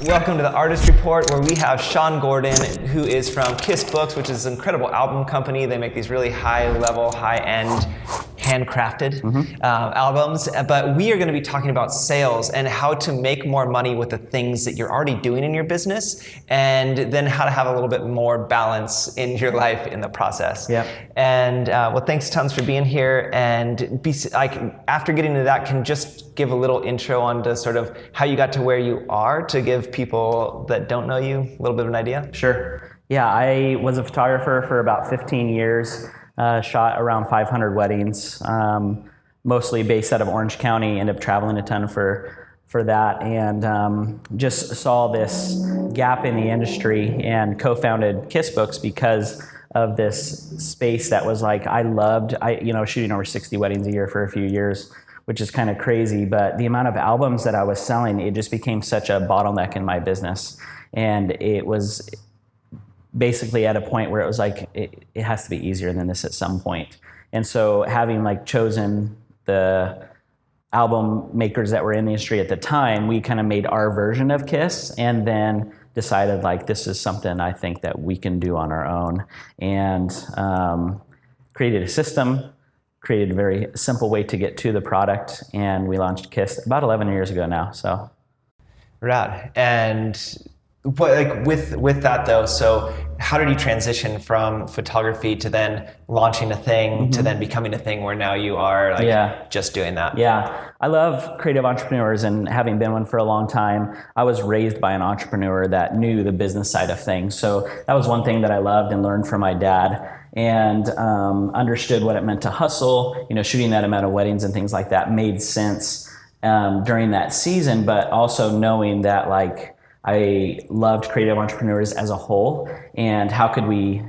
Welcome to the Artist Report, where we have Shaun Gordon, who is from Kiss Books, which is an incredible album company. They make these really high-level, high-end, handcrafted albums. But we are going to be talking about sales and how to make more money with the things that you're already doing in your business, and then how to have a little bit more balance in your life in the process. Yep. And well, thanks tons for being here. And after getting into that, can just give a little intro on to sort of how you got to where you are, to give people that don't know you a little bit of an idea? Sure. Yeah, I was a photographer for about 15 years, shot around 500 weddings, mostly based out of Orange County, ended up traveling a ton for that, and just saw this gap in the industry and co-founded Kiss Books because of this space that was like, I loved shooting over 60 weddings a year for a few years, which is kind of crazy, but the amount of albums that I was selling, it just became such a bottleneck in my business. And it was basically at a point where it was like, it has to be easier than this at some point. And so having chosen the album makers that were in the industry at the time, we kind of made our version of Kiss, and then decided this is something I think that we can do on our own, and created a system, created a very simple way to get to the product, and we launched Kiss about 11 years ago now. So, rad. And with that though, so how did you transition from photography to then launching a thing to then becoming a thing where now you are just doing that? Yeah, I love creative entrepreneurs, and having been one for a long time, I was raised by an entrepreneur that knew the business side of things. So that was one thing that I loved and learned from my dad, and understood what it meant to hustle. Shooting that amount of weddings and things like that made sense during that season, but also knowing that I loved creative entrepreneurs as a whole, and how could we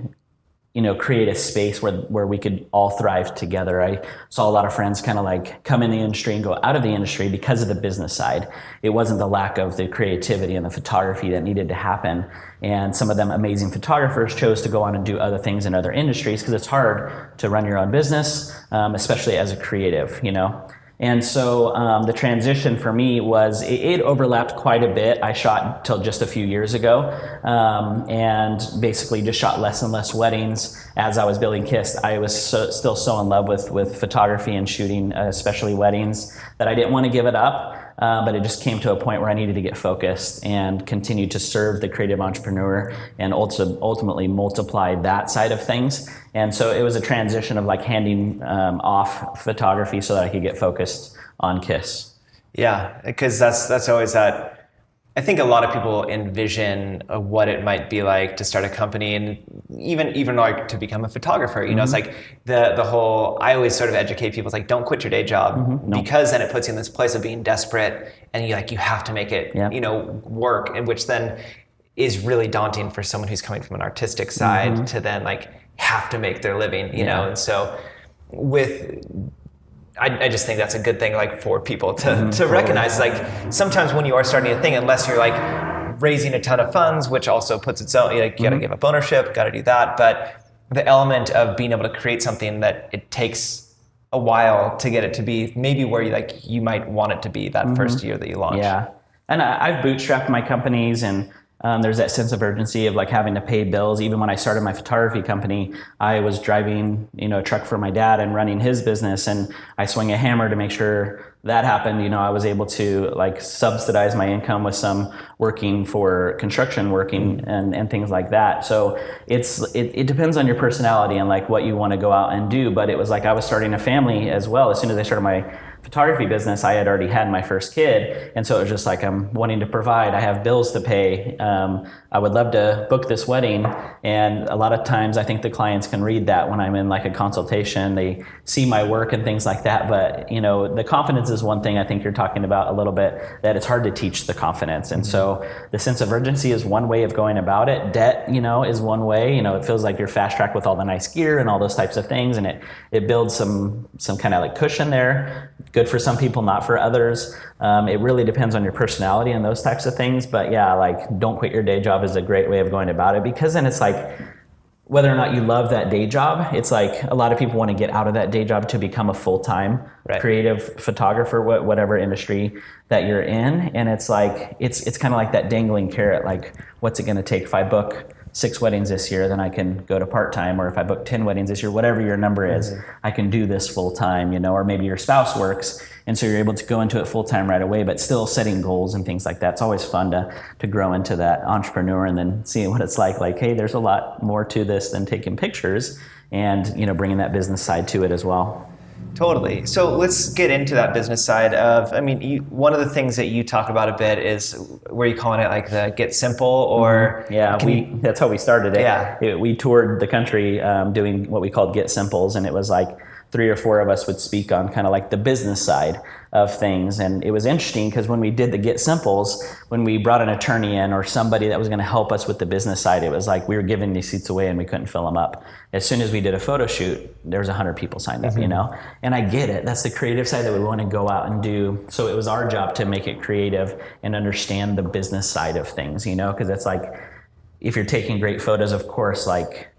create a space where we could all thrive together. I saw a lot of friends kind of come in the industry and go out of the industry because of the business side. It wasn't the lack of the creativity and the photography that needed to happen. And some of them amazing photographers chose to go on and do other things in other industries, because it's hard to run your own business, especially as a creative, And so the transition for me was, it overlapped quite a bit. I shot till just a few years ago, and basically just shot less and less weddings as I was building Kiss. I was still so in love with photography and shooting, especially weddings, that I didn't want to give it up. But it just came to a point where I needed to get focused and continue to serve the creative entrepreneur, and also ultimately multiply that side of things. And so it was a transition of handing off photography so that I could get focused on Kiss. Yeah, because that's always that. I think a lot of people envision what it might be like to start a company, and even to become a photographer. It's the whole, I always sort of educate people, it's don't quit your day job, because then it puts you in this place of being desperate, and you have to make it, work, and which then is really daunting for someone who's coming from an artistic side to then have to make their living, and so I just think that's a good thing, for people to recognize. Sometimes when you are starting a thing, unless you're raising a ton of funds, which also puts its own, you got to give up ownership, got to do that. But the element of being able to create something that it takes a while to get it to be maybe where you might want it to be that first year that you launch. Yeah, and I've bootstrapped my companies, and there's that sense of urgency of having to pay bills. Even when I started my photography company, I was driving, a truck for my dad and running his business, and I swing a hammer to make sure that happened. I was able to subsidize my income with some working for construction and things like that. So it depends on your personality and what you want to go out and do. But it was I was starting a family as well. As soon as I started my photography business, I had already had my first kid, and so it was just I'm wanting to provide. I have bills to pay. I would love to book this wedding, and a lot of times I think the clients can read that when I'm in a consultation. They see my work and things like that, but the confidence is one thing I think you're talking about a little bit, that it's hard to teach the confidence. And so the sense of urgency is one way of going about it. Debt, is one way. It feels like you're fast tracked with all the nice gear and all those types of things, and it builds some kind of cushion there. Good for some people, not for others. It really depends on your personality and those types of things. But yeah, don't quit your day job is a great way of going about it, because then it's whether or not you love that day job, it's like a lot of people want to get out of that day job to become a full-time Right. creative photographer, whatever industry that you're in. And it's like, it's kind of like that dangling carrot, like, what's it going to take if I book 6 weddings this year, then I can go to part-time, or if I book 10 weddings this year, whatever your number is, I can do this full-time, or maybe your spouse works, and so you're able to go into it full-time right away, but still setting goals and things like that. It's always fun to grow into that entrepreneur and then seeing what it's like, hey, there's a lot more to this than taking pictures, and, bringing that business side to it as well. Totally. So let's get into that business side of, one of the things that you talk about a bit is, where you calling it like the get simple, or that's how we started it. Yeah. We toured the country doing what we called Get Simples, and it was like 3 or 4 of us would speak on kind of like the business side of things. And it was interesting because when we did the Get Simples, when we brought an attorney in or somebody that was going to help us with the business side, it was like we were giving these seats away and we couldn't fill them up. As soon as we did a photo shoot, there was 100 people signed up, And I get it. That's the creative side that we want to go out and do. So it was our job to make it creative and understand the business side of things, because it's like, if you're taking great photos, of course, like,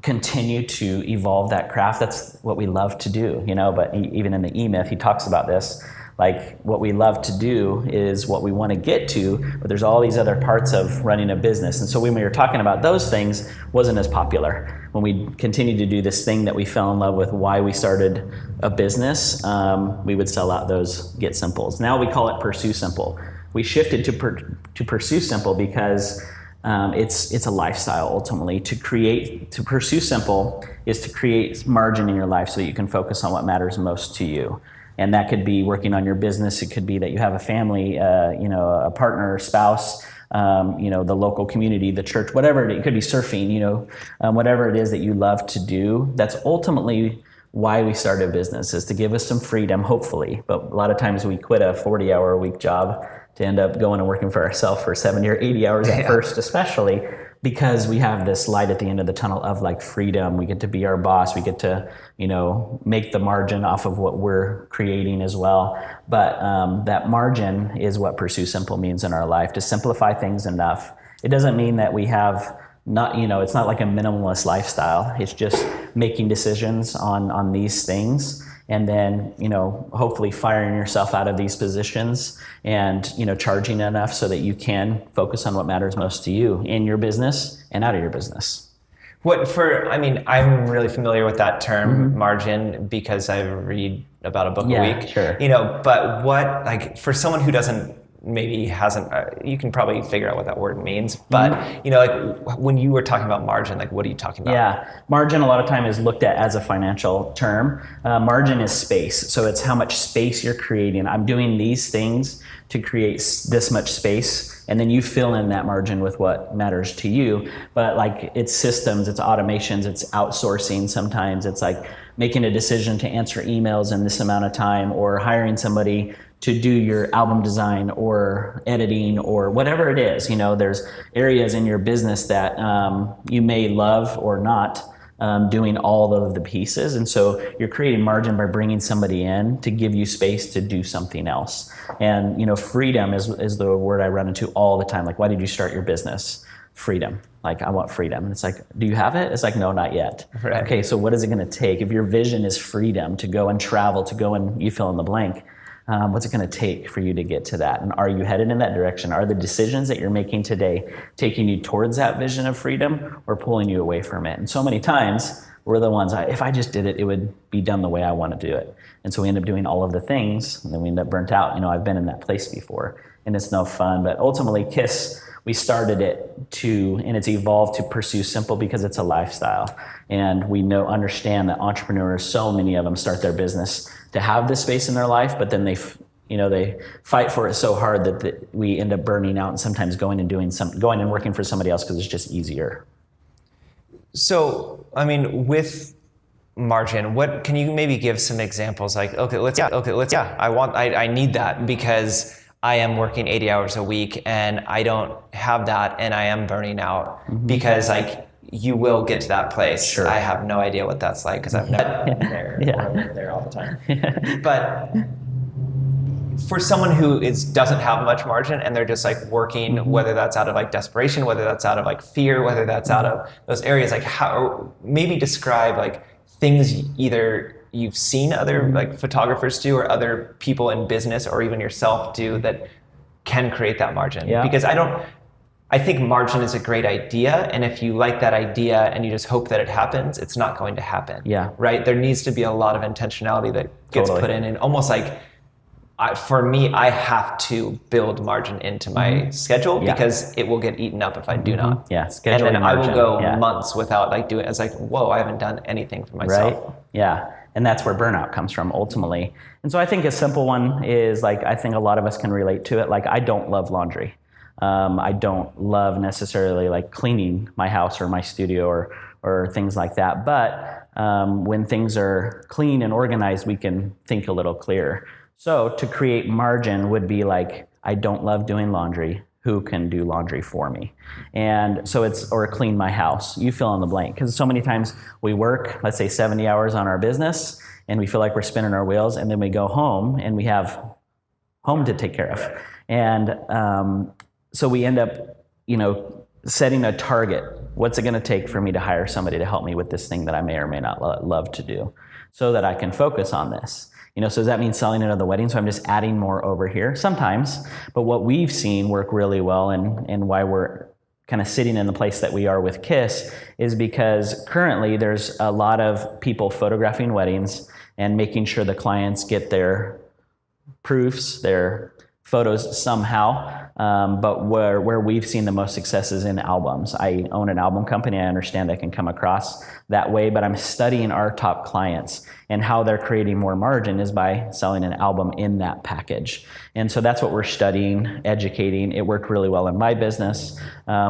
continue to evolve that craft. That's what we love to do, but even in the E-Myth, he talks about this, like, what we love to do is what we want to get to, but there's all these other parts of running a business. And so when we were talking about those things, wasn't as popular. When we continued to do this thing that we fell in love with, why we started a business, we would sell out those Get Simples. Now we call it Pursue Simple. We shifted to Pursue Simple because it's a lifestyle ultimately. To pursue simple is to create margin in your life so that you can focus on what matters most to you. And that could be working on your business. It could be that you have a family, a partner, spouse, the local community, the church, whatever it could be, surfing, whatever it is that you love to do. That's ultimately why we started a business, is to give us some freedom, hopefully. But a lot of times we quit a 40-hour-a-week job to end up going and working for ourselves for 70 or 80 hours at first, especially because we have this light at the end of the tunnel of like freedom. We get to be our boss. We get to, make the margin off of what we're creating as well. But that margin is what Pursue Simple means in our life, to simplify things enough. It doesn't mean that we have it's not like a minimalist lifestyle. It's just making decisions on these things, and then, hopefully firing yourself out of these positions and, charging enough so that you can focus on what matters most to you in your business and out of your business. I'm really familiar with that term, margin, because I read about a book a week. Sure. But what, for someone who hasn't, you can probably figure out what that word means. But, when you were talking about margin, what are you talking about? Yeah, margin a lot of time is looked at as a financial term. Margin is space. So it's how much space you're creating. I'm doing these things to create this much space, and then you fill in that margin with what matters to you. But it's systems, it's automations, it's outsourcing. Sometimes it's like making a decision to answer emails in this amount of time, or hiring somebody to do your album design or editing or whatever it is. There's areas in your business that you may love or not, doing all of the pieces. And so you're creating margin by bringing somebody in to give you space to do something else. And, freedom is the word I run into all the time. Why did you start your business? Freedom. I want freedom. And it's like, do you have it? It's like, no, not yet. Right. Okay, so what is it going to take? If your vision is freedom to go and travel, to go and you fill in the blank, what's it going to take for you to get to that? And are you headed in that direction? Are the decisions that you're making today taking you towards that vision of freedom or pulling you away from it? And so many times we're the ones, if I just did it, it would be done the way I want to do it. And so we end up doing all of the things, and then we end up burnt out. I've been in that place before, and it's no fun. But ultimately, KISS, we started it and it's evolved to Pursue Simple because it's a lifestyle. And we understand that entrepreneurs, so many of them start their business to have this space in their life, but then they fight for it so hard that we end up burning out and sometimes going and working for somebody else because it's just easier. So, with margin, what can you maybe give some examples? I need that because I am working 80 hours a week and I don't have that and I am burning out, because you will get to that place. Sure. I have no idea what that's like because I've never been there. Yeah. I'm there all the time. But for someone who doesn't have much margin and they're just like working, whether that's out of like desperation, whether that's out of like fear, whether that's out of those areas, like how maybe describe like things either you've seen other like photographers do or other people in business or even yourself do that can create that margin. Because I think margin is a great idea, and if you like that idea and you just hope that it happens, it's not going to happen. Right? There needs to be a lot of intentionality that gets put in, and almost like for me, I have to build margin into my schedule because it will get eaten up if I do not. Scheduling and then margin. I will go months without like doing it. It's like, whoa, I haven't done anything for myself. Right? Yeah. And that's where burnout comes from ultimately. And so I think a simple one is like, I think a lot of us can relate to it. Like, I don't love laundry. I don't love necessarily like cleaning my house or my studio or things like that. But when things are clean and organized, we can think a little clearer. So to create margin would be like, I don't love doing laundry. Who can do laundry for me? And so or clean my house. You fill in the blank. Because so many times we work, let's say 70 hours on our business, and we feel like we're spinning our wheels, and then we go home and we have home to take care of. And so we end up, setting a target. What's it going to take for me to hire somebody to help me with this thing that I may or may not love to do so that I can focus on this? So does that mean selling another wedding? So I'm just adding more over here sometimes. But what we've seen work really well and why we're kind of sitting in the place that we are with KISS is because currently there's a lot of people photographing weddings and making sure the clients get their proofs, their photos somehow. But where we've seen the most success is in albums. I own an album company. I understand I can come across that way, but I'm studying our top clients and how they're creating more margin is by selling an album in that package. And so that's what we're studying, educating. It worked really well in my business,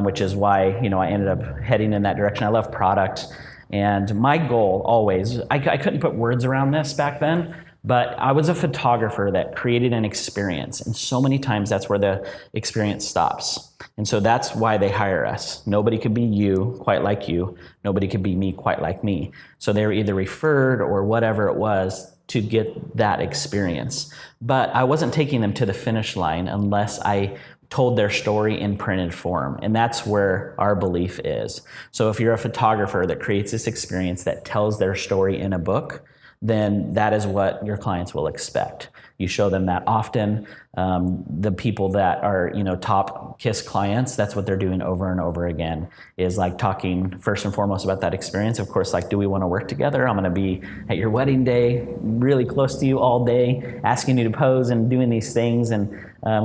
which is why, I ended up heading in that direction. I love product. And my goal always, I couldn't put words around this back then, but I was a photographer that created an experience. And so many times that's where the experience stops. And so that's why they hire us. Nobody could be you quite like you. Nobody could be me quite like me. So they were either referred or whatever it was to get that experience. But I wasn't taking them to the finish line unless I told their story in printed form. And that's where our belief is. So if you're a photographer that creates this experience that tells their story in a book, then that is what your clients will expect. You show them that often. The people that are, top KISS clients, that's what they're doing over and over again, is like talking first and foremost about that experience. Of course, like, do we want to work together? I'm going to be at your wedding day, really close to you all day, asking you to pose and doing these things and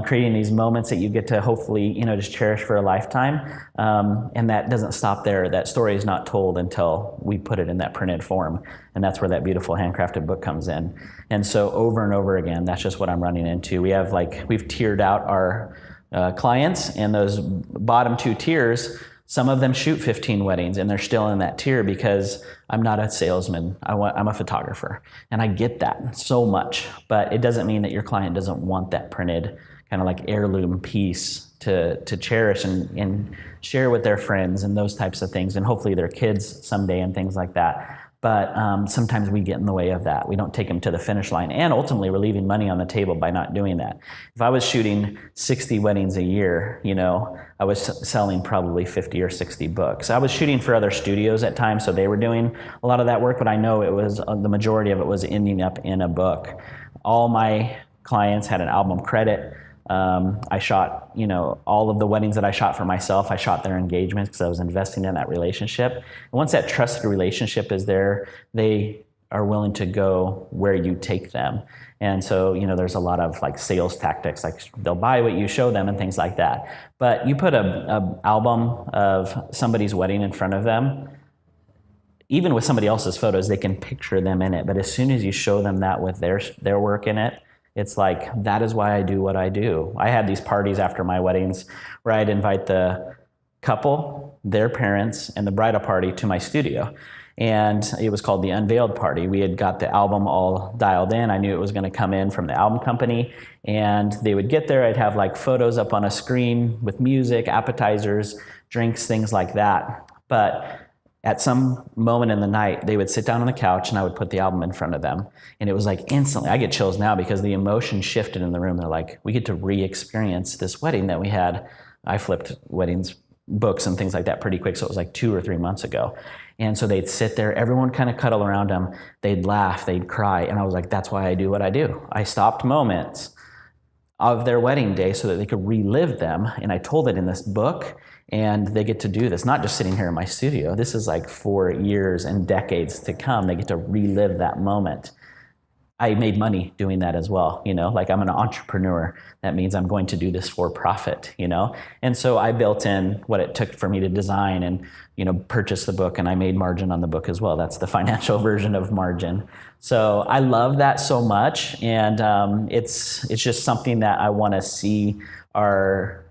creating these moments that you get to hopefully, just cherish for a lifetime. And that doesn't stop there. That story is not told until we put it in that printed form. And that's where that beautiful handcrafted book comes in. And so over and over again, that's just what I'm running into. We've tiered out our clients, and those bottom two tiers, some of them shoot 15 weddings and they're still in that tier because I'm not a salesman. I'm a photographer, and I get that so much, but it doesn't mean that your client doesn't want that printed kind of like heirloom piece to cherish and share with their friends and those types of things, and hopefully their kids someday and things like that. But sometimes we get in the way of that. We don't take them to the finish line. And ultimately, we're leaving money on the table by not doing that. If I was shooting 60 weddings a year, I was selling probably 50 or 60 books. I was shooting for other studios at times, so they were doing a lot of that work, but I know it was the majority of it was ending up in a book. All my clients had an album credit. I shot, all of the weddings that I shot for myself, I shot their engagements because I was investing in that relationship. And once that trusted relationship is there, they are willing to go where you take them. And so, there's a lot of like sales tactics, like they'll buy what you show them and things like that. But you put a album of somebody's wedding in front of them, even with somebody else's photos, they can picture them in it. But as soon as you show them that with their work in it, it's like, that is why I do what I do. I had these parties after my weddings where I'd invite the couple, their parents, and the bridal party to my studio. And it was called the Unveiled Party. We had got the album all dialed in. I knew it was going to come in from the album company. And they would get there. I'd have like photos up on a screen with music, appetizers, drinks, things like that. But at some moment in the night, they would sit down on the couch and I would put the album in front of them. And it was like instantly, I get chills now because the emotion shifted in the room. They're like, we get to re-experience this wedding that we had. I flipped weddings, books and things like that pretty quick. So it was like 2 or 3 months ago. And so they'd sit there, everyone kind of cuddle around them. They'd laugh, they'd cry. And I was like, that's why I do what I do. I stopped moments of their wedding day so that they could relive them. And I told it in this book, and they get to do this, not just sitting here in my studio. This is like for years and decades to come. They get to relive that moment. I made money doing that as well, like I'm an entrepreneur. That means I'm going to do this for profit, And so I built in what it took for me to design and, purchase the book, and I made margin on the book as well. That's the financial version of margin. So I love that so much, and it's just something that I want to see our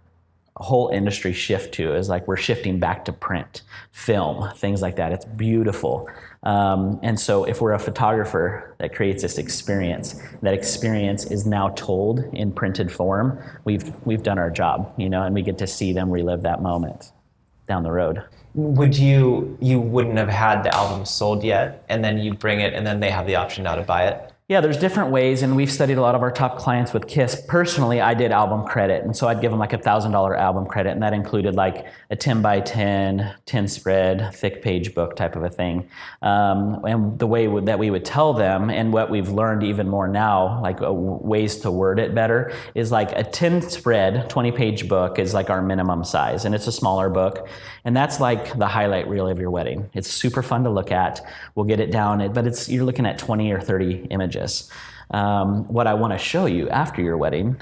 whole industry shift to, is like we're shifting back to print, film, things like that. It's beautiful. And so if we're a photographer that creates this experience, that experience is now told in printed form, we've done our job, and we get to see them relive that moment down the road. You wouldn't have had the album sold yet, and then you bring it, and then they have the option now to buy it? Yeah, there's different ways, and we've studied a lot of our top clients with KISS. Personally, I did album credit, and so I'd give them like $1,000 album credit, and that included like a 10 by 10, 10 spread, thick page book type of a thing. And the way that we would tell them, and what we've learned even more now, like ways to word it better, is like a 10 spread, 20 page book is like our minimum size, and it's a smaller book. And that's like the highlight reel of your wedding. It's super fun to look at. We'll get it down, but you're looking at 20 or 30 images. What I want to show you after your wedding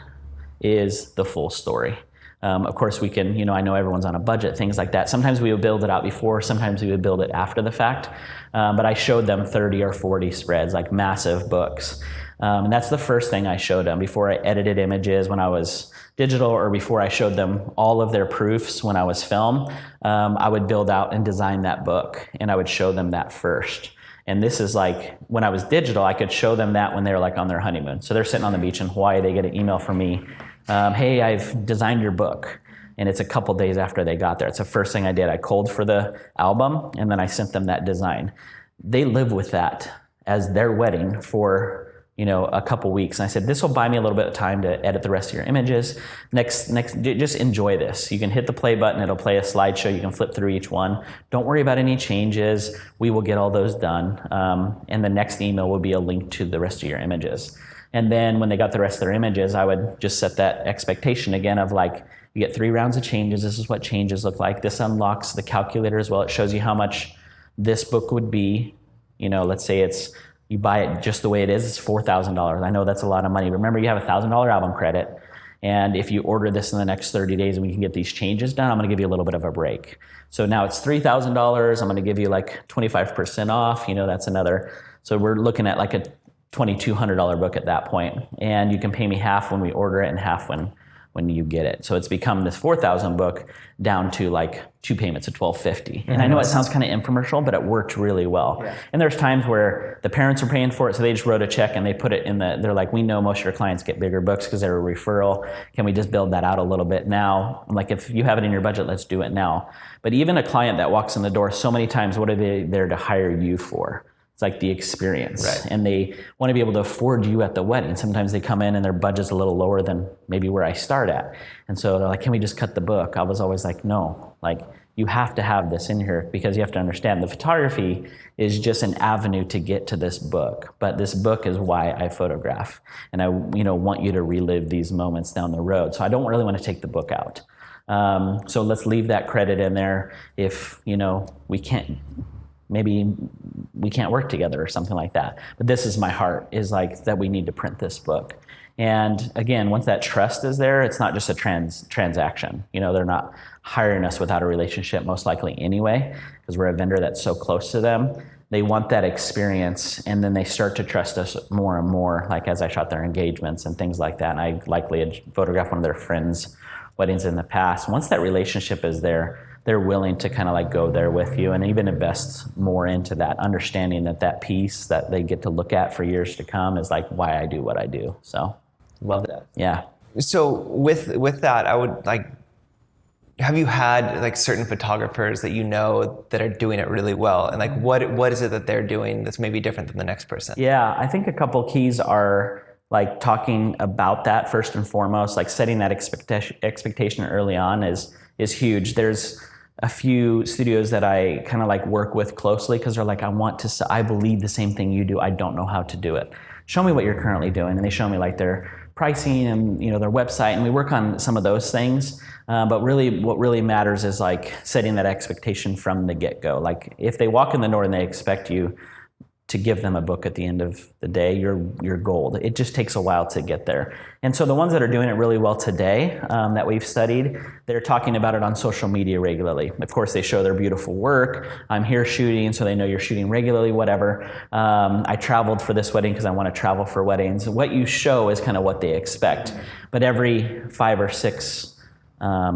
is the full story. Of course, we can, I know everyone's on a budget, things like that. Sometimes we would build it out before, sometimes we would build it after the fact. But I showed them 30 or 40 spreads, like massive books. And that's the first thing I showed them before I edited images when I was digital, or before I showed them all of their proofs when I was film. I would build out and design that book, and I would show them that first. And this is like, when I was digital, I could show them that when they were like on their honeymoon. So they're sitting on the beach in Hawaii, they get an email from me, hey, I've designed your book. And it's a couple days after they got there. It's the first thing I did. I called for the album, and then I sent them that design. They live with that as their wedding for a couple weeks. And I said, this will buy me a little bit of time to edit the rest of your images. Next, just enjoy this. You can hit the play button. It'll play a slideshow. You can flip through each one. Don't worry about any changes. We will get all those done. And the next email will be a link to the rest of your images. And then when they got the rest of their images, I would just set that expectation again of like, you get 3 rounds of changes. This is what changes look like. This unlocks the calculator as well. It shows you how much this book would be. Let's say you buy it just the way it is, it's $4,000. I know that's a lot of money. Remember, you have a $1,000 album credit. And if you order this in the next 30 days and we can get these changes done, I'm going to give you a little bit of a break. So now it's $3,000. I'm going to give you like 25% off. That's another. So we're looking at like a $2,200 book at that point. And you can pay me half when we order it and half when you get it. So it's become this $4,000 book down to like 2 payments of $1,250. And I know it sounds kind of infomercial, but it worked really well. Yeah. And there's times where the parents are paying for it, so they just wrote a check and they put it in they're like, we know most of your clients get bigger books because they're a referral. Can we just build that out a little bit now? I'm like, if you have it in your budget, let's do it now. But even a client that walks in the door so many times, what are they there to hire you for? It's like the experience, right? And they want to be able to afford you at the wedding. Sometimes they come in and their budget's a little lower than maybe where I start at. And so they're like, can we just cut the book? I was always like, no, like you have to have this in here, because you have to understand the photography is just an avenue to get to this book. But this book is why I photograph. And I want you to relive these moments down the road. So I don't really want to take the book out. So let's leave that credit in there. If, maybe we can't work together or something like that. But this is my heart, is like that we need to print this book. And again, once that trust is there, it's not just a transaction. They're not hiring us without a relationship, most likely anyway, because we're a vendor that's so close to them. They want that experience, and then they start to trust us more and more, like as I shot their engagements and things like that. And I likely had photographed one of their friends' weddings in the past. Once that relationship is there, they're willing to kind of like go there with you and even invest more into that, understanding that piece that they get to look at for years to come is like why I do what I do. So love that. Yeah. So with that, I would like, have you had like certain photographers that you know that are doing it really well, and like what is it that they're doing that's maybe different than the next person? Yeah, I think a couple keys are like talking about that first and foremost, like setting that expectation early on is huge. There's a few studios that I kind of like work with closely because they're like, I believe the same thing you do. I don't know how to do it. Show me what you're currently doing. And they show me like their pricing and their website, and we work on some of those things. But really, what really matters is like setting that expectation from the get-go. Like if they walk in the door and they expect you to give them a book at the end of the day, you're gold. It just takes a while to get there. And so the ones that are doing it really well today that we've studied, they're talking about it on social media regularly. Of course, they show their beautiful work. I'm here shooting, so they know you're shooting regularly, whatever. I traveled for this wedding because I want to travel for weddings. What you show is kind of what they expect. But every 5 or 6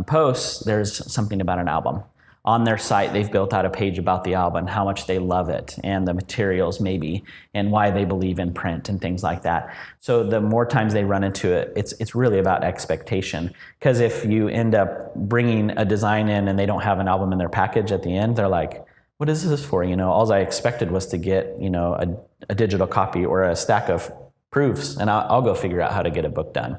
posts, there's something about an album. On their site, they've built out a page about the album, how much they love it, and the materials maybe, and why they believe in print and things like that. So the more times they run into it, it's really about expectation. Because if you end up bringing a design in and they don't have an album in their package at the end, they're like, what is this for? All I expected was to get a digital copy or a stack of proofs, and I'll go figure out how to get a book done.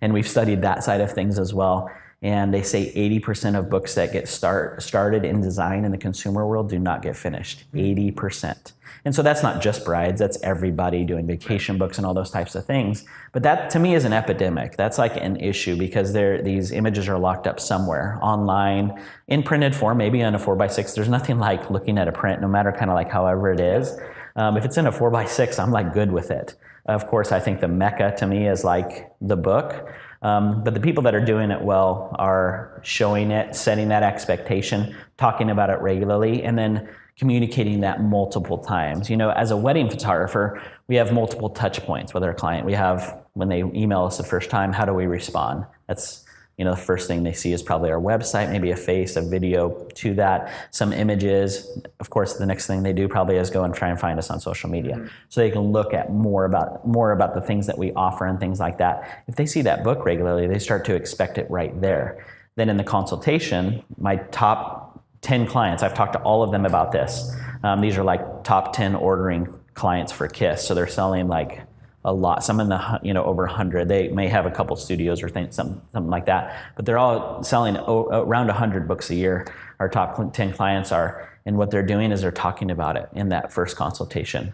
And we've studied that side of things as well. And they say 80% of books that get started in design in the consumer world do not get finished. 80%. And so that's not just brides, that's everybody doing vacation books and all those types of things. But that to me is an epidemic. That's like an issue because these images are locked up somewhere online, in printed form, maybe on a 4x6. There's nothing like looking at a print, no matter kind of like however it is. If it's in a 4x6, I'm like good with it. Of course, I think the mecca to me is like the book. But the people that are doing it well are showing it, setting that expectation, talking about it regularly, and then communicating that multiple times. As a wedding photographer, we have multiple touch points with our client. We have, when they email us the first time, how do we respond? That's the first thing they see is probably our website, maybe a face, a video to that, some images. Of course, the next thing they do probably is go and try and find us on social media. Mm-hmm. So they can look at more about the things that we offer and things like that. If they see that book regularly, they start to expect it right there. Then in the consultation, my top 10 clients, I've talked to all of them about this. These are like top 10 ordering clients for KISS. So they're selling like a lot, some in the over 100. They may have a couple studios or something like that, but they're all selling around 100 books a year. Our top 10 clients are, and what they're doing is they're talking about it in that first consultation.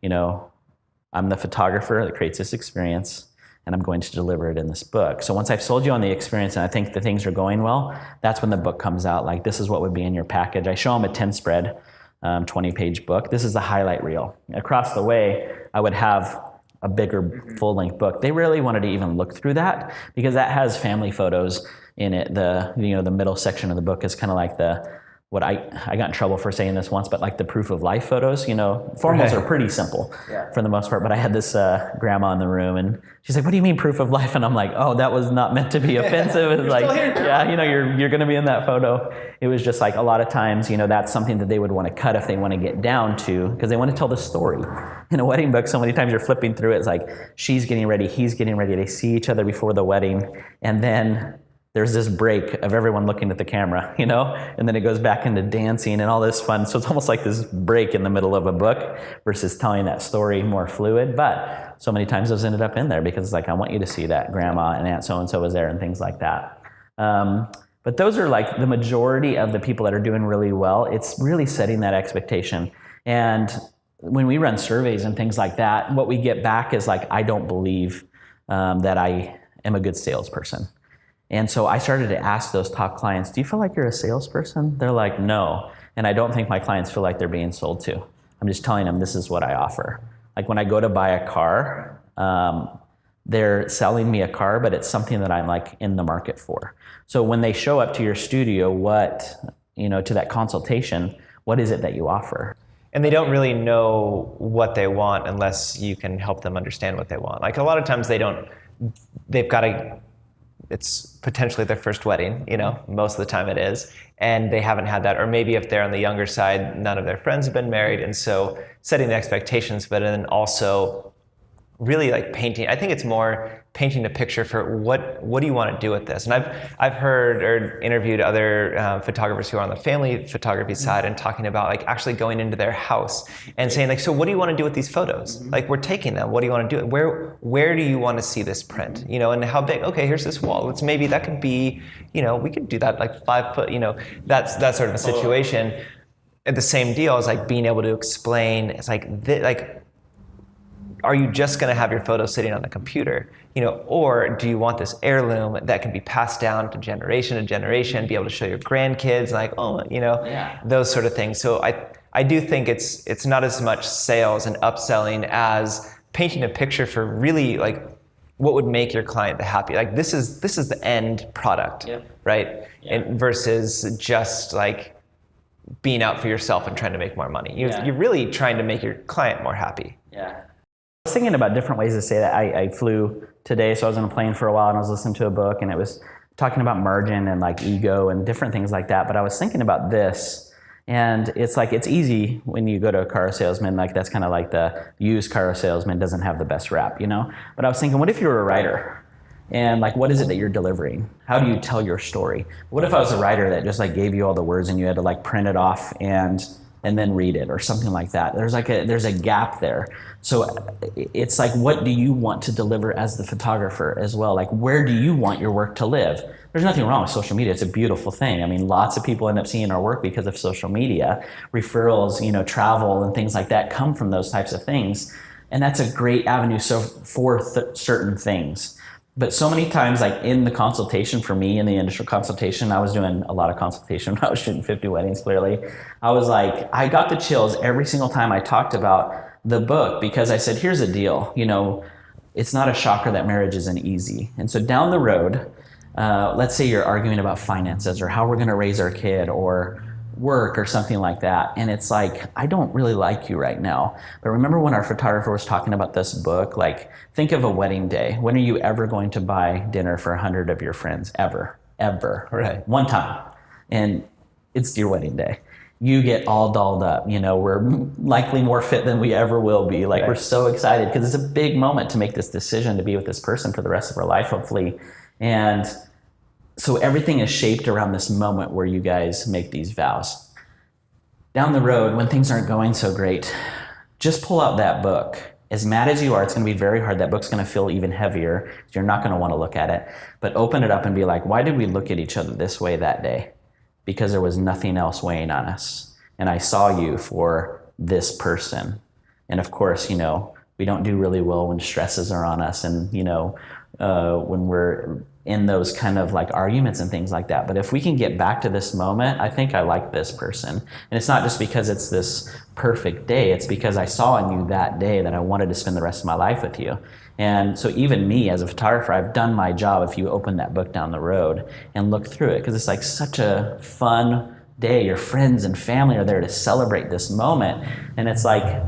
Mm-hmm. I'm the photographer that creates this experience, and I'm going to deliver it in this book. So once I've sold you on the experience and I think the things are going well, that's when the book comes out. Like, this is what would be in your package. I show them a 10 spread, 20-page book. This is the highlight reel. Across the way, I would have a bigger full-length book. They rarely wanted to even look through that because that has family photos in it. The middle section of the book is kind of like what I got in trouble for saying this once, but like the proof of life photos. Formals are pretty simple for the most part. But I had this grandma in the room, and she's like, "What do you mean proof of life?" And I'm like, "Oh, that was not meant to be offensive." It's like, you're going to be in that photo. It was just like a lot of times, that's something that they would want to cut if they want to get down to, because they want to tell the story. In a wedding book, so many times you're flipping through it, it's like she's getting ready, he's getting ready. They see each other before the wedding, and then there's this break of everyone looking at the camera, and then it goes back into dancing and all this fun. So it's almost like this break in the middle of a book versus telling that story more fluid. But so many times those ended up in there because it's like, I want you to see that grandma and Aunt so-and-so was there and things like that. But those are like the majority of the people that are doing really well. It's really setting that expectation. And when we run surveys and things like that, what we get back is like, I don't believe that I am a good salesperson. And so I started to ask those top clients, do you feel like you're a salesperson? They're like, no. And I don't think my clients feel like they're being sold to. I'm just telling them this is what I offer. Like when I go to buy a car, they're selling me a car, but it's something that I'm like in the market for. So when they show up to your studio, to that consultation, what is it that you offer? And they don't really know what they want unless you can help them understand what they want. Like a lot of times it's potentially their first wedding, most of the time it is, and they haven't had that. Or maybe if they're on the younger side, none of their friends have been married, and so setting the expectations, but then also really like painting. I think it's more painting a picture for what do you want to do with this. And I've heard or interviewed other photographers who are on the family photography side and talking about like actually going into their house and saying like, so what do you want to do with these photos? Like we're taking them. What do you want to do? Where do you want to see this print? You know, and how big? Okay, here's this wall. Let's maybe that could be, you know, we could do that like 5 foot. You know, that's that sort of a situation. At the same deal is like being able to explain. It's like are you just going to have your photos sitting on a computer, you know, or do you want this heirloom that can be passed down to generation, be able to show your grandkids, like, oh, you know, those sort of things. So I do think it's not as much sales and upselling as painting a picture for really like what would make your client the happy. Like this is the end product, right? And versus just like being out for yourself and trying to make more money. You're really trying to make your client more happy. Yeah. I was thinking about different ways to say that. I flew today, so I was on a plane for a while and I was listening to a book and it was talking about margin and like ego and different things like that. But I was thinking about this, and it's like, it's easy when you go to a car salesman, like that's kind of like the used car salesman doesn't have the best rap, you know? But I was thinking, what if you were a writer? And like, what is it that you're delivering? How do you tell your story? What if I was a writer that just like gave you all the words and you had to like print it off and then read it or something like that? There's a gap there. So it's like, what do you want to deliver as the photographer as well? Like, where do you want your work to live? There's nothing wrong with social media. It's a beautiful thing. I mean, lots of people end up seeing our work because of social media. Referrals, you know, travel and things like that come from those types of things. And that's a great avenue for certain things. But so many times, like in the consultation for me, in the initial consultation, I was doing a lot of consultation when I was shooting 50 weddings, clearly. I was like, I got the chills every single time I talked about the book, because I said, here's the deal. You know, it's not a shocker that marriage isn't easy. And so down the road, let's say you're arguing about finances or how we're going to raise our kid or work or something like that. And it's like, I don't really like you right now. But remember when our photographer was talking about this book, like think of a wedding day. When are you ever going to buy dinner for 100 of your friends? Ever. Right. One time. And it's your wedding day. You get all dolled up. You know, we're likely more fit than we ever will be. Like we're so excited because it's a big moment to make this decision to be with this person for the rest of our life, hopefully. And so everything is shaped around this moment where you guys make these vows. Down the road, when things aren't going so great, just pull out that book. As mad as you are, it's going to be very hard. That book's going to feel even heavier. You're not going to want to look at it. But open it up and be like, why did we look at each other this way that day? Because there was nothing else weighing on us. And I saw you for this person. And of course, you know, we don't do really well when stresses are on us and, you know, when we're in those kind of like arguments and things like that. But if we can get back to this moment, I think I like this person. And it's not just because it's this perfect day, it's because I saw in you that day that I wanted to spend the rest of my life with you. And so even me as a photographer, I've done my job if you open that book down the road and look through it, because it's like such a fun day. Your friends and family are there to celebrate this moment. And it's like,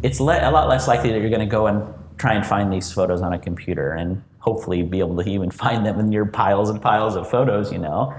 it's a lot less likely that you're gonna go and try and find these photos on a computer and hopefully be able to even find them in your piles and piles of photos, you know.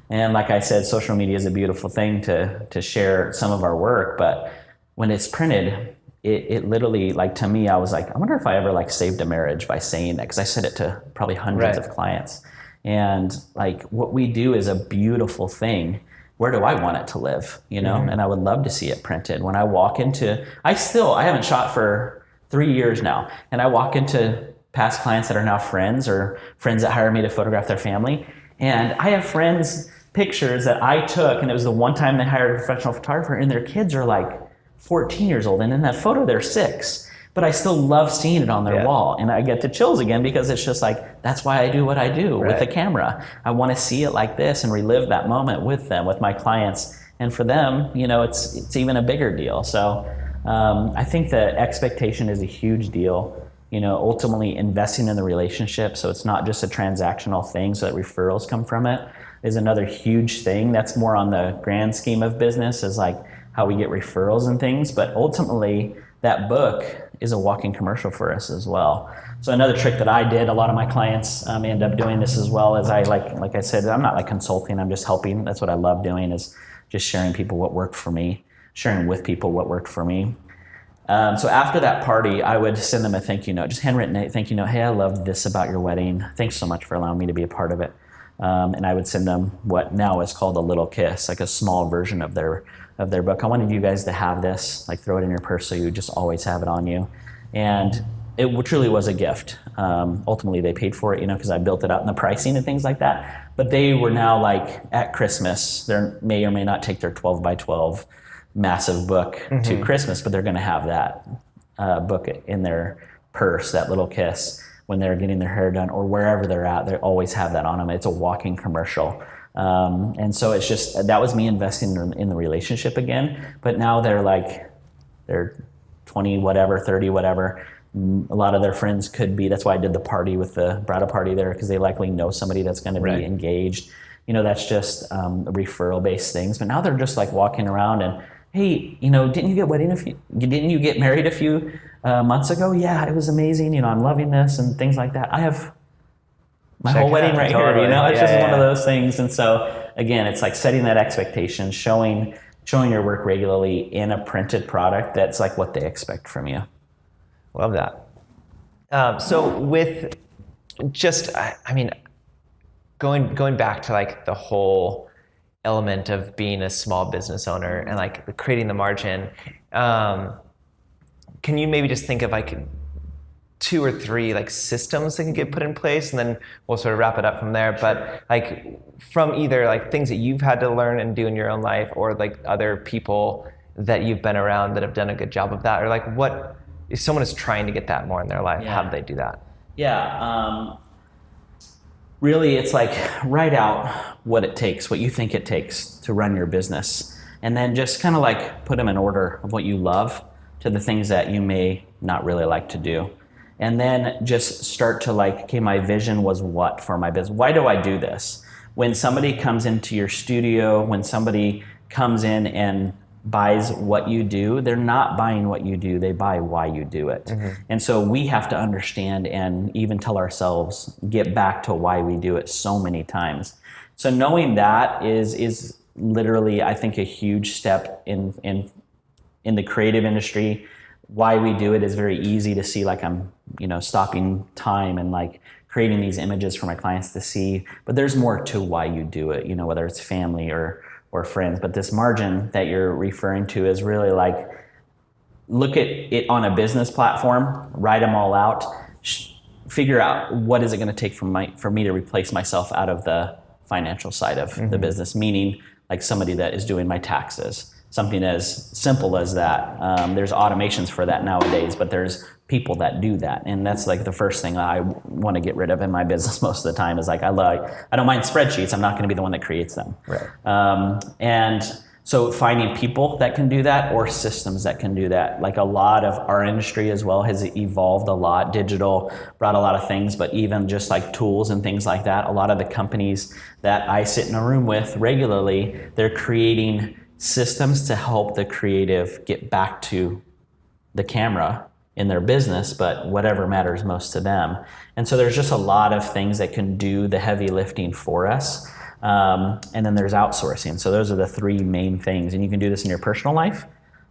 And like I said, social media is a beautiful thing to share some of our work, but when it's printed, it literally, like to me, I was like, I wonder if I ever like saved a marriage by saying that, because I said it to probably hundreds of clients. And like what we do is a beautiful thing. Where do I want it to live, you know? And I would love to see it printed. When I walk into, I haven't shot for 3 years now, and I walk into past clients that are now friends or friends that hire me to photograph their family. And I have friends' pictures that I took, and it was the one time they hired a professional photographer, and their kids are like 14 years old. And in that photo, they're 6. But I still love seeing it on their wall. And I get the chills again, because it's just like, that's why I do what I do with the camera. I want to see it like this and relive that moment with them, with my clients. And for them, you know, it's even a bigger deal. So I think that expectation is a huge deal. You know, ultimately investing in the relationship, so it's not just a transactional thing, so that referrals come from it, is another huge thing. That's more on the grand scheme of business, is like how we get referrals and things. But ultimately, that book is a walking commercial for us as well. So another trick that I did, a lot of my clients end up doing this as well, is I like I said, I'm not like consulting, I'm just helping. That's what I love doing, is just sharing people what worked for me, sharing with people what worked for me. So after that party, I would send them a thank you note, just handwritten thank you note. Hey, I loved this about your wedding. Thanks so much for allowing me to be a part of it. And I would send them what now is called a little kiss, like a small version of their book. I wanted you guys to have this, like throw it in your purse so you just always have it on you. And it truly was a gift. Ultimately, they paid for it, because I built it out in the pricing and things like that. But they were now like at Christmas, they may or may not take their 12 by 12 massive book to Christmas, but they're going to have that book in their purse, that little kiss, when they're getting their hair done or wherever they're at. They always have that on them. It's a walking commercial. And so it's just, that was me investing in the relationship again. But now they're 20 whatever, 30 whatever. A lot of their friends could be, that's why I did the party with the bridal party there, because they likely know somebody that's going to be engaged. That's just referral based things. But now they're just like walking around and, hey, didn't you get married a few months ago? Yeah, it was amazing. I'm loving this and things like that. I have my whole wedding right here. It's just one of those things. And so again, it's like setting that expectation, showing your work regularly in a printed product that's like what they expect from you. Love that. So with just, going back to like the whole element of being a small business owner and like creating the margin, can you maybe just think of like 2 or 3 like systems that can get put in place, and then we'll sort of wrap it up from there. But like from either like things that you've had to learn and do in your own life, or like other people that you've been around that have done a good job of that, or like what if someone is trying to get that more in their life, how do they do that? Really, it's like write out what it takes, what you think it takes to run your business, and then just kind of like put them in order of what you love to the things that you may not really like to do. And then just start to like, okay, my vision was what for my business? Why do I do this? When somebody comes into your studio, when somebody comes in and buys what you do, they're not buying what you do, they buy why you do it. And so we have to understand and even tell ourselves, get back to why we do it so many times. So knowing that is literally, I think, a huge step in the creative industry. Why we do it is very easy to see, like I'm, stopping time and like creating these images for my clients to see, but there's more to why you do it, whether it's family or friends. But this margin that you're referring to is really like, look at it on a business platform, write them all out, figure out what is it going to take for me to replace myself out of the financial side of the business, meaning like somebody that is doing my taxes, something as simple as that. There's automations for that nowadays, but there's people that do that. And that's like the first thing I want to get rid of in my business most of the time is like, I don't mind spreadsheets. I'm not going to be the one that creates them. Right. And so finding people that can do that or systems that can do that. Like a lot of our industry as well has evolved a lot. Digital brought a lot of things, but even just like tools and things like that, a lot of the companies that I sit in a room with regularly, they're creating systems to help the creative get back to the camera in their business, but whatever matters most to them. And so there's just a lot of things that can do the heavy lifting for us. And then there's outsourcing. So those are the 3 main things. And you can do this in your personal life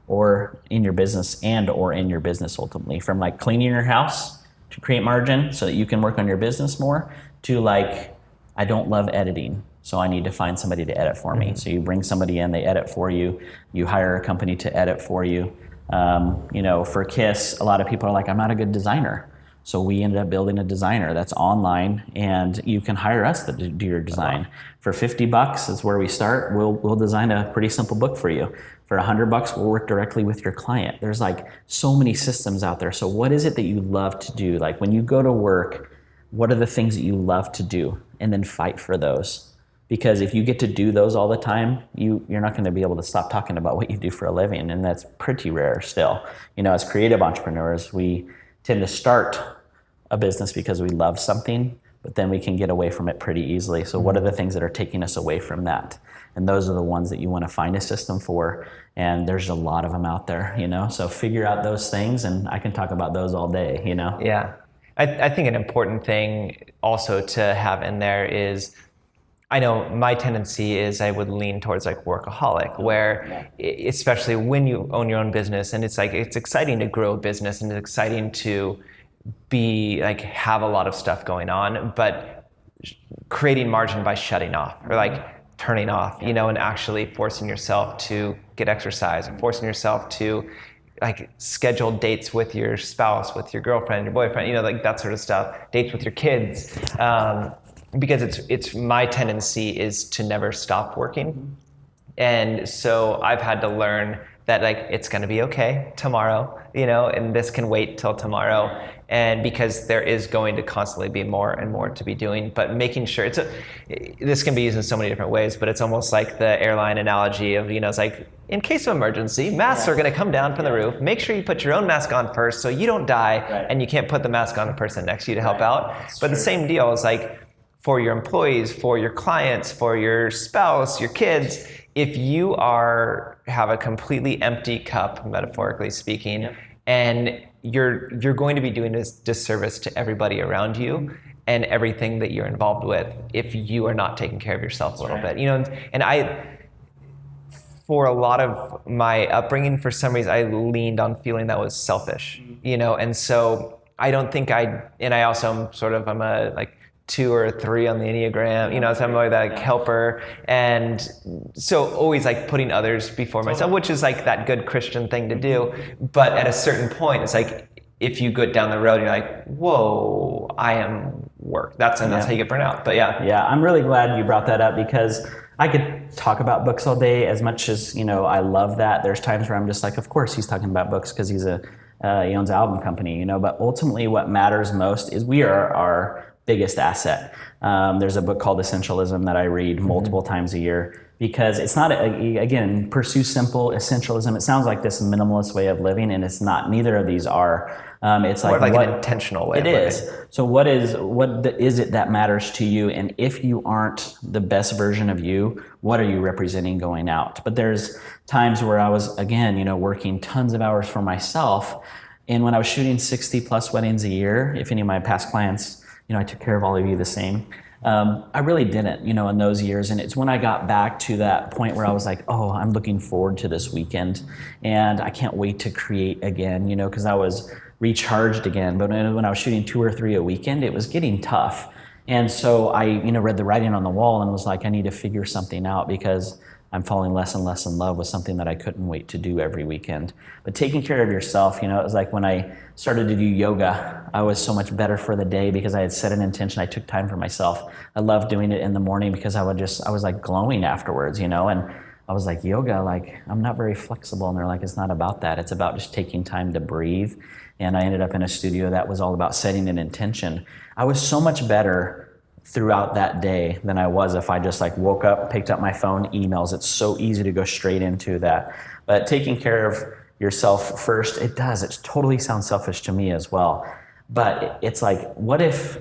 or in your business or in your business ultimately, from like cleaning your house to create margin so that you can work on your business more, to like, I don't love editing, so I need to find somebody to edit for me. So you bring somebody in, they edit for you. You hire a company to edit for you. For KISS, a lot of people are like, I'm not a good designer. So we ended up building a designer that's online, and you can hire us to do your design. For $50 is where we start. We'll design a pretty simple book for you. For $100, we'll work directly with your client. There's like so many systems out there. So what is it that you love to do? Like when you go to work, what are the things that you love to do? And then fight for those. Because if you get to do those all the time, you're not going to be able to stop talking about what you do for a living, and that's pretty rare still. As creative entrepreneurs, we tend to start a business because we love something, but then we can get away from it pretty easily. So what are the things that are taking us away from that? And those are the ones that you want to find a system for, and there's a lot of them out there, So figure out those things, and I can talk about those all day, Yeah. I think an important thing also to have in there is I know my tendency is I would lean towards like workaholic, where especially when you own your own business, and it's like it's exciting to grow a business and it's exciting to be like have a lot of stuff going on, but creating margin by shutting off or like turning off, you know, and actually forcing yourself to get exercise and forcing yourself to like schedule dates with your spouse, with your girlfriend, your boyfriend, you know, like that sort of stuff, dates with your kids. Because it's my tendency is to never stop working. And so I've had to learn that like it's going to be okay tomorrow, you know, and this can wait till tomorrow. And because there is going to constantly be more and more to be doing, but making sure this can be used in so many different ways, but it's almost like the airline analogy of, you know, it's like in case of emergency, masks are going to come down from the roof. Make sure you put your own mask on first so you don't die and you can't put the mask on the person next to you to help out. That's but true. The same deal is like for your employees, for your clients, for your spouse, your kids, if you have a completely empty cup, metaphorically speaking, and you're going to be doing this disservice to everybody around you and everything that you're involved with if you are not taking care of yourself a little bit. You know, and for a lot of my upbringing, for some reason, I leaned on feeling that was selfish, you know, and so I don't think I also I'm a like 2 or 3 on the Enneagram, you know, so I'm like that helper. And so always like putting others before myself, which is like that good Christian thing to do. But at a certain point, it's like, if you go down the road, you're like, whoa, I am work. That's how you get burnt out. But yeah. Yeah, I'm really glad you brought that up because I could talk about books all day as much as, you know, I love that. There's times where I'm just like, of course he's talking about books because he owns an album company, you know, but ultimately what matters most is we are our biggest asset. There's a book called Essentialism that I read multiple times a year because it's not, again, pursue simple essentialism. It sounds like this minimalist way of living, and it's not. Neither of these are. It's like an intentional way. It is. So what is it that matters to you? And if you aren't the best version of you, what are you representing going out? But there's times where I was, again, you know, working tons of hours for myself. And when I was shooting 60 plus weddings a year, if any of my past clients, you know, I took care of all of you the same. I really didn't, you know, in those years. And it's when I got back to that point where I was like, oh, I'm looking forward to this weekend. And I can't wait to create again, you know, because I was recharged again. But when I was shooting 2 or 3 a weekend, it was getting tough. And so I, you know, read the writing on the wall and was like, I need to figure something out because I'm falling less and less in love with something that I couldn't wait to do every weekend. But taking care of yourself, you know, it was like when I started to do yoga, I was so much better for the day because I had set an intention. I took time for myself. I loved doing it in the morning because I was like glowing afterwards, you know, and I was like, yoga, like I'm not very flexible. And they're like, it's not about that. It's about just taking time to breathe. And I ended up in a studio that was all about setting an intention. I was so much better throughout that day than I was if I just like woke up, picked up my phone, emails. It's so easy to go straight into that. But taking care of yourself first, it totally sounds selfish to me as well. But it's like, what if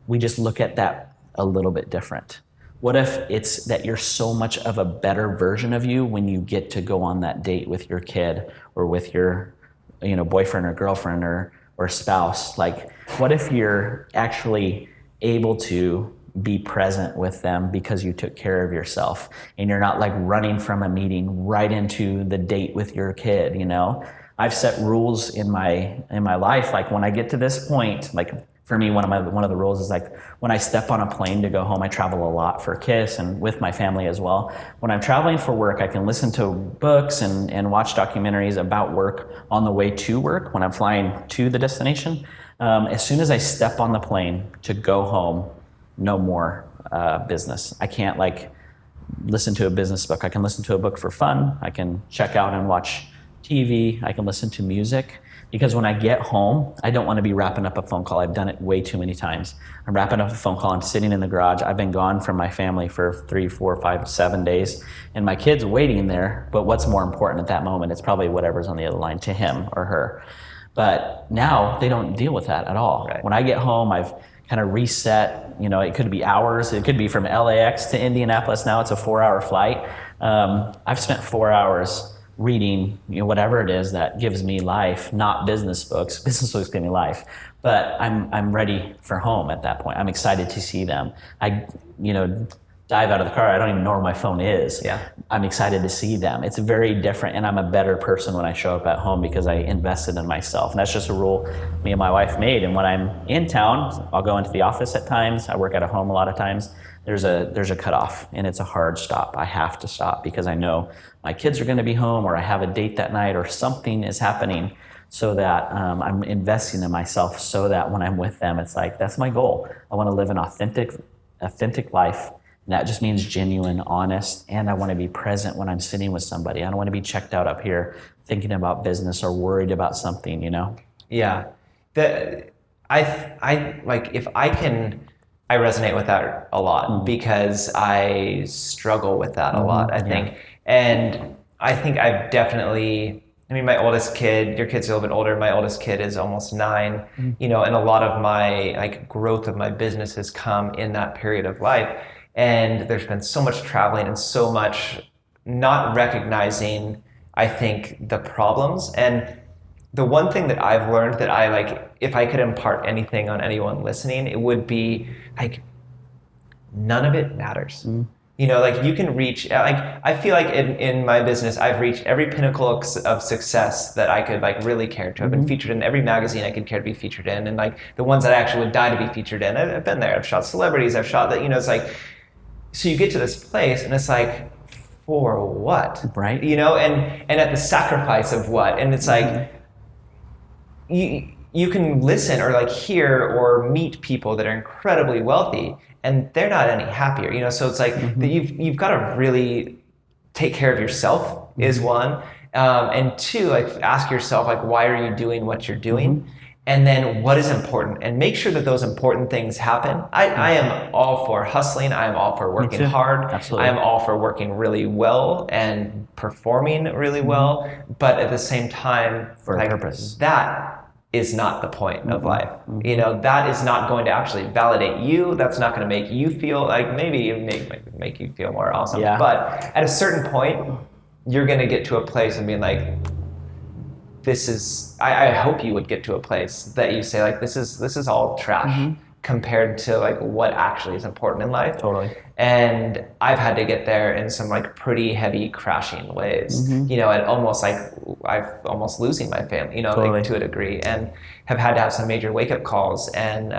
we just look at that a little bit different? What if it's that you're so much of a better version of you when you get to go on that date with your kid or with your, you know, boyfriend or girlfriend or spouse? Like, what if you're actually able to be present with them because you took care of yourself and you're not like running from a meeting right into the date with your kid, you know? I've set rules in my life. Like when I get to this point, like for me, one of the rules is like when I step on a plane to go home, I travel a lot for KISS and with my family as well. When I'm traveling for work, I can listen to books and watch documentaries about work on the way to work when I'm flying to the destination. As soon as I step on the plane to go home, no more business. I can't like listen to a business book. I can listen to a book for fun. I can check out and watch TV. I can listen to music. Because when I get home, I don't want to be wrapping up a phone call. I've done it way too many times. I'm wrapping up a phone call. I'm sitting in the garage. I've been gone from my family for 3, 4, 5, 7 days. And my kid's waiting there. But what's more important at that moment? It's probably whatever's on the other line to him or her. But now they don't deal with that at all. Right. When I get home, I've kind of reset. You know, it could be hours. It could be from LAX to Indianapolis. Now it's a 4-hour flight. I've spent 4 hours reading, you know, whatever it is that gives me life, not business books. Business books give me life, but I'm ready for home at that point. I'm excited to see them. dive out of the car, I don't even know where my phone is. Yeah. I'm excited to see them. It's very different, and I'm a better person when I show up at home because I invested in myself. And that's just a rule me and my wife made. And when I'm in town, I'll go into the office at times. I work at home a lot of times. There's a cutoff, and it's a hard stop. I have to stop because I know my kids are going to be home, or I have a date that night, or something is happening, so that I'm investing in myself so that when I'm with them, it's like, that's my goal. I want to live an authentic life. And that just means genuine, honest, and I want to be present when I'm sitting with somebody. I don't want to be checked out up here thinking about business or worried about something, you know? Yeah. I like, if I can, I resonate with that a lot because I struggle with that a lot, I think. And I think I've definitely, I mean, my oldest kid, your kid's a little bit older, my oldest kid is almost 9, you know, and a lot of my like growth of my business has come in that period of life. And there's been so much traveling and so much not recognizing, I think, the problems. And the one thing that I've learned that I like, if I could impart anything on anyone listening, it would be like, none of it matters. You know, like you can reach, like, I feel like in my business, I've reached every pinnacle of success that I could like really care to. I've been featured in every magazine I could care to be featured in. And like the ones that I actually would die to be featured in, I've been there. I've shot celebrities, I've shot that, you know, it's like, so you get to this place and it's like, for what? Right. You know, and at the sacrifice of what? And it's like, you can listen or like hear or meet people that are incredibly wealthy and they're not any happier, you know? So it's like that you've got to really take care of yourself is one. And two, like ask yourself, like, why are you doing what you're doing? And then what is important, and make sure that those important things happen. I am all for hustling. I am all for working hard. Absolutely. I am all for working really well and performing really well. But at the same time, For a like, purpose. that is not the point of life. You know, that is not going to actually validate you. That's not going to make you feel like, maybe make you feel more awesome. Yeah. But at a certain point, you're going to get to a place and being like, this is, I hope you would get to a place that you say like, this is all trash compared to like what actually is important in life. Totally. And I've had to get there in some like pretty heavy crashing ways, you know, and almost like I've almost losing my family, you know, like, to a degree, and have had to have some major wake up calls. And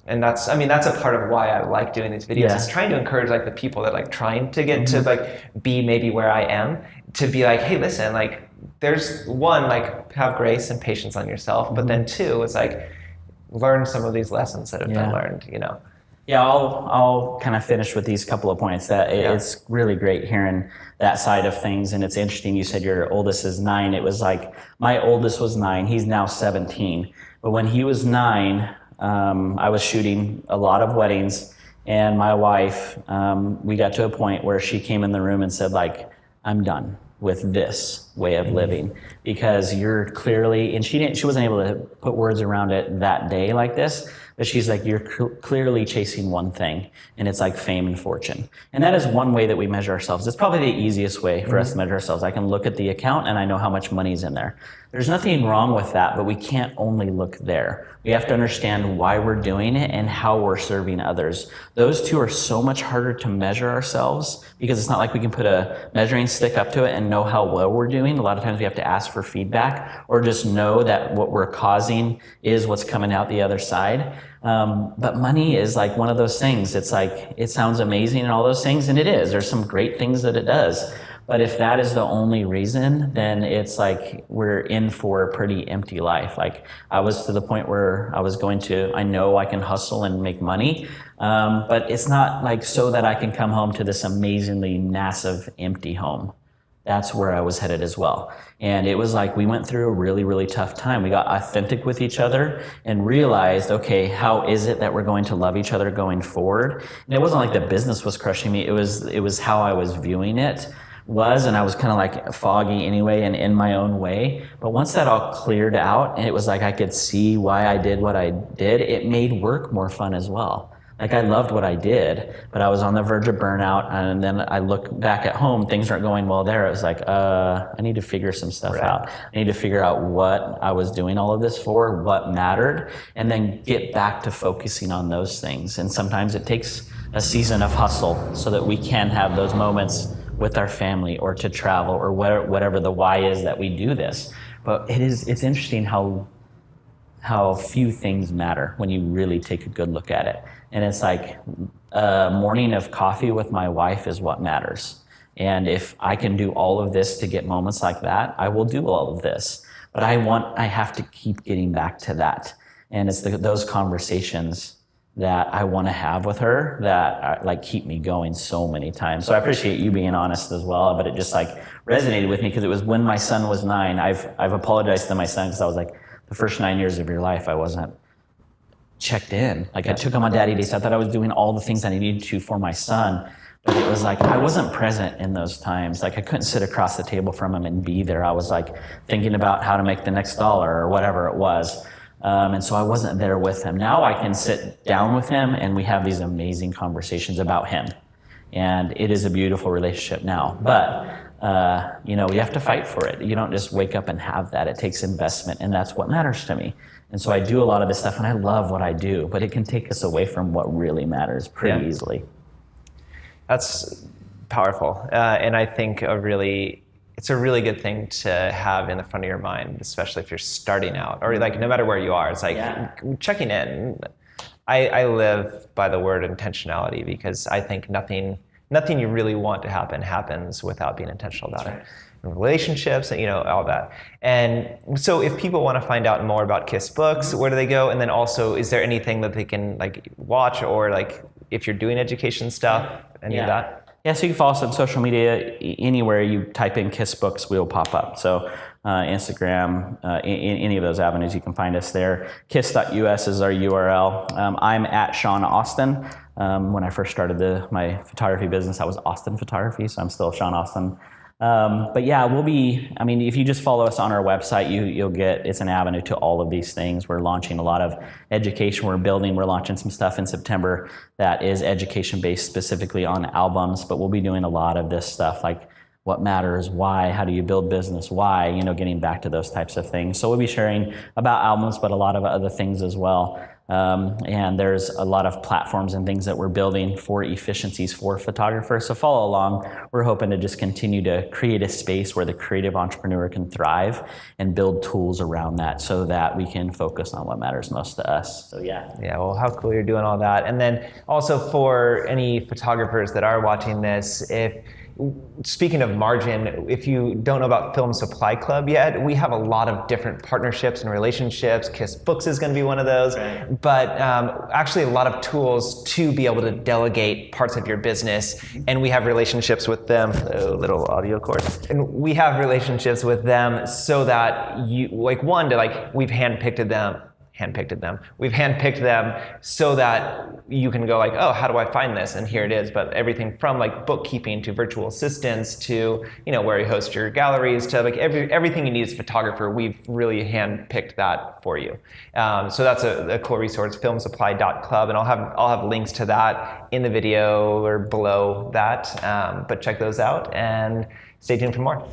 that's, I mean, that's a part of why I like doing these videos. Is trying to encourage like the people that like trying to get to like be maybe where I am, to be like, hey, listen, like, there's one, like, have grace and patience on yourself, but then two, it's like, learn some of these lessons that have been learned, you know. Yeah, I'll kind of finish with these couple of points. That it's really great hearing that side of things, and it's interesting. You said your oldest is 9. It was like my oldest was 9. He's now 17. But when he was 9, I was shooting a lot of weddings, and my wife, we got to a point where she came in the room and said, like, I'm done with this way of living, because you're clearly, and she wasn't able to put words around it that day like this, but she's like, you're clearly chasing one thing, and it's like fame and fortune. And that is one way that we measure ourselves. It's probably the easiest way for us to measure ourselves. I can look at the account and I know how much money's in there. There's nothing wrong with that, but we can't only look there. We have to understand why we're doing it and how we're serving others. Those two are so much harder to measure ourselves, because it's not like we can put a measuring stick up to it and know how well we're doing. A lot of times we have to ask for feedback, or just know that what we're causing is what's coming out the other side. But money is like one of those things. It's like, it sounds amazing and all those things, and it is. There's some great things that it does. But if that is the only reason, then it's like we're in for a pretty empty life. Like, I was to the point where I know I can hustle and make money, but it's not like so that I can come home to this amazingly massive empty home. That's where I was headed as well. And it was like, we went through a really, really tough time. We got authentic with each other and realized, okay, how is it that we're going to love each other going forward? And it wasn't like the business was crushing me. It was how I was viewing it and I was kind of like foggy anyway and in my own way. But once that all cleared out, and it was like I could see why I did what I did, it made work more fun as well. Like, I loved what I did, but I was on the verge of burnout, and then I look back at home, things aren't going well there. I was like, I need to figure some stuff out. I need to figure out what I was doing all of this for, what mattered, and then get back to focusing on those things. And sometimes it takes a season of hustle so that we can have those moments with our family or to travel or whatever the why is that we do this. But it's interesting how few things matter when you really take a good look at it. And it's like a morning of coffee with my wife is what matters. And if I can do all of this to get moments like that, I will do all of this. But I have to keep getting back to that. And it's those conversations that I want to have with her that like keep me going so many times. So I appreciate you being honest as well, but it just like resonated with me because it was when my son was 9. I've apologized to my son because I was like, the first 9 years of your life, I wasn't checked in. Like I took him on daddy days. I thought I was doing all the things I needed to for my son, but it was like, I wasn't present in those times. Like I couldn't sit across the table from him and be there. I was like thinking about how to make the next dollar or whatever it was. And so I wasn't there with him. Now I can sit down with him and we have these amazing conversations about him. And it is a beautiful relationship now. But, you have to fight for it. You don't just wake up and have that. It takes investment, and that's what matters to me. And so I do a lot of this stuff, and I love what I do, but it can take us away from what really matters pretty easily. That's powerful. And I think it's a really good thing to have in the front of your mind, especially if you're starting out or like no matter where you are. It's like checking in. I live by the word intentionality because I think nothing you really want to happen happens without being intentional about it. Relationships, all that. And so if people want to find out more about KISS Books, where do they go? And then also, is there anything that they can like watch or like if you're doing education stuff, any of that? Yeah, so you can follow us on social media. Anywhere you type in KISS Books, we'll pop up. So Instagram, any of those avenues, you can find us there. KISS.us is our URL. I'm at Shaun Austin. When I first started my photography business, I was Austin Photography, so I'm still Shaun Austin. But yeah, if you just follow us on our website, you'll get, it's an avenue to all of these things. We're launching a lot of education. We're launching some stuff in September that is education based specifically on albums, but we'll be doing a lot of this stuff like what matters, why, how do you build business, why, getting back to those types of things. So we'll be sharing about albums, but a lot of other things as well. And there's a lot of platforms and things that we're building for efficiencies for photographers. So follow along. We're hoping to just continue to create a space where the creative entrepreneur can thrive and build tools around that so that we can focus on what matters most to us. So yeah. Yeah, well, how cool you're doing all that. And then also for any photographers that are watching this, speaking of margin, if you don't know about Film Supply Club yet, we have a lot of different partnerships and relationships. KISS Books is going to be one of those, right. But actually a lot of tools to be able to delegate parts of your business. And we have relationships with them, a little audio cord. And we have relationships with them so that we've handpicked them. We've handpicked them so that you can go like, oh, how do I find this? And here it is. But everything from like bookkeeping to virtual assistants to, where you host your galleries to like everything you need as a photographer, we've really handpicked that for you. So that's a cool resource, filmsupply.club. And I'll have links to that in the video or below that. But check those out and stay tuned for more.